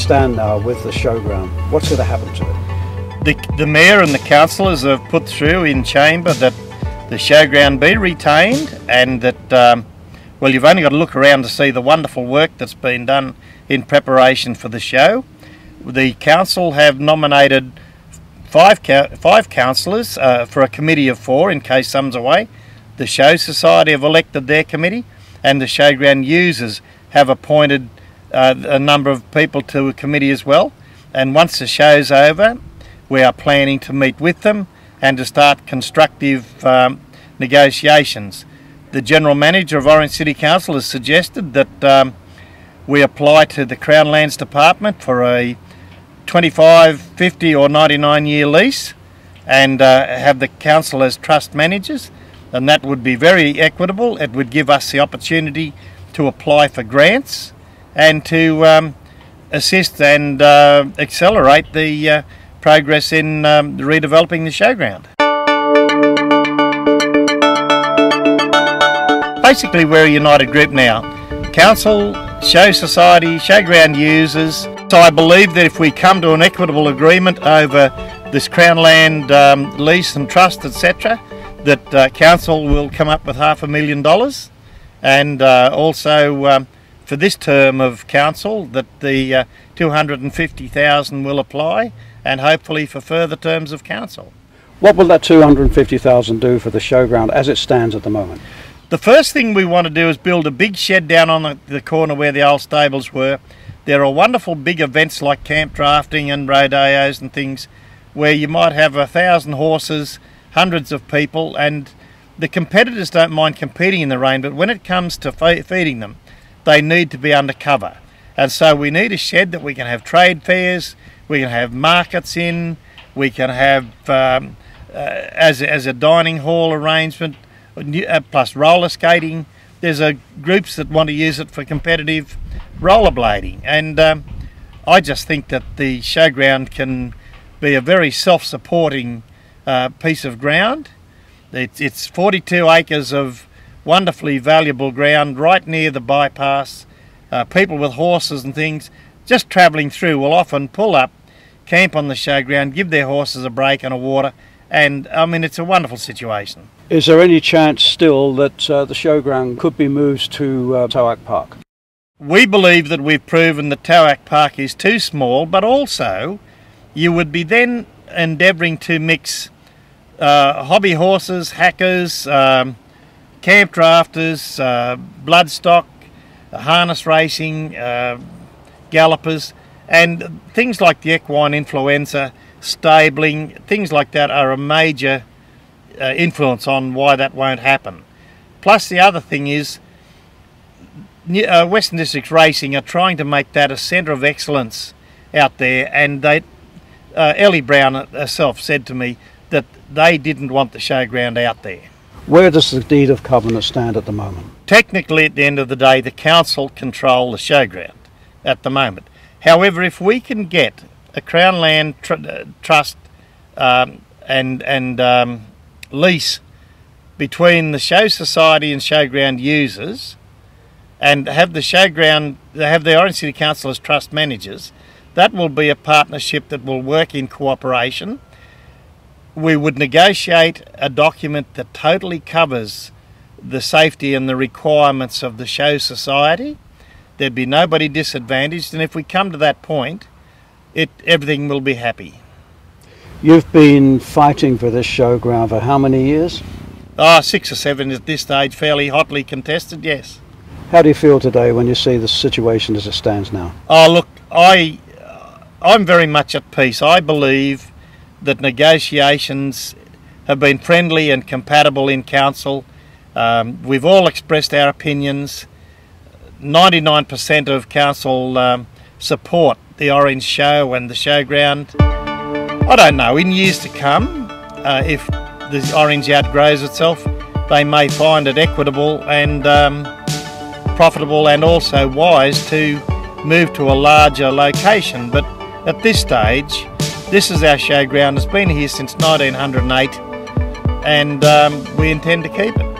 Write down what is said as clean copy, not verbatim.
stand now with the showground? What's going to happen to it? The Mayor and the councillors have put through in chamber that the showground be retained, and that, well, you've only got to look around to see the wonderful work that's been done in preparation for the show. The council have nominated five councillors for a committee of 4 in case some's away. The Show Society have elected their committee, and the showground users have appointed a number of people to a committee as well. And once the show's over, we are planning to meet with them and to start constructive negotiations. The General Manager of Orange City Council has suggested that we apply to the Crown Lands Department for a 25, 50 or 99-year lease, and have the council as trust managers, and that would be very equitable. It would give us the opportunity to apply for grants and to assist and accelerate the progress in redeveloping the showground. Basically, we're a united group now. Council, Show Society, showground users. So I believe that if we come to an equitable agreement over this Crown Land lease and trust, etc., that Council will come up with $500,000, and also for this term of Council that the $250,000 will apply, and hopefully for further terms of Council. What will that $250,000 do for the showground as it stands at the moment? The first thing we want to do is build a big shed down on the corner where the old stables were. There are wonderful big events like camp drafting and rodeos and things where you might have 1,000 horses, hundreds of people, and the competitors don't mind competing in the rain, but when it comes to feeding them, they need to be under cover. And so we need a shed that we can have trade fairs, we can have markets in, we can have as a dining hall arrangement, plus roller skating. There's groups that want to use it for competitive rollerblading, and I just think that the showground can be a very self-supporting piece of ground. It's 42 acres of wonderfully valuable ground right near the bypass. People with horses and things just travelling through will often pull up, camp on the showground, give their horses a break and a water, and I mean, it's a wonderful situation. Is there any chance still that the showground could be moved to Towak Park? We believe that we've proven that Towak Park is too small, but also you would be then endeavouring to mix hobby horses, hackers, camp drafters, bloodstock, harness racing, gallopers, and things like the equine influenza, stabling, things like that are a major influence on why that won't happen. Plus the other thing is Western Districts Racing are trying to make that a centre of excellence out there, and Ellie Brown herself said to me that they didn't want the showground out there. Where does the deed of covenant stand at the moment? Technically, at the end of the day, the council control the showground at the moment. However, if we can get a Crown Land trust and lease between the Show Society and showground users, and have the showground, have the Orange City Council as trust managers, that will be a partnership that will work in cooperation. We would negotiate a document that totally covers the safety and the requirements of the Show Society. There'd be nobody disadvantaged, and if we come to that point, everything will be happy. You've been fighting for this showground for how many years? 6 or 7 at this stage, fairly hotly contested, yes. How do you feel today when you see the situation as it stands now? Oh, look, I'm very much at peace. I believe that negotiations have been friendly and compatible in council. We've all expressed our opinions. 99% of council support the Orange Show and the showground. I don't know, in years to come, if the Orange outgrows itself, they may find it equitable and profitable and also wise to move to a larger location. But at this stage, this is our showground. It's been here since 1908, and we intend to keep it.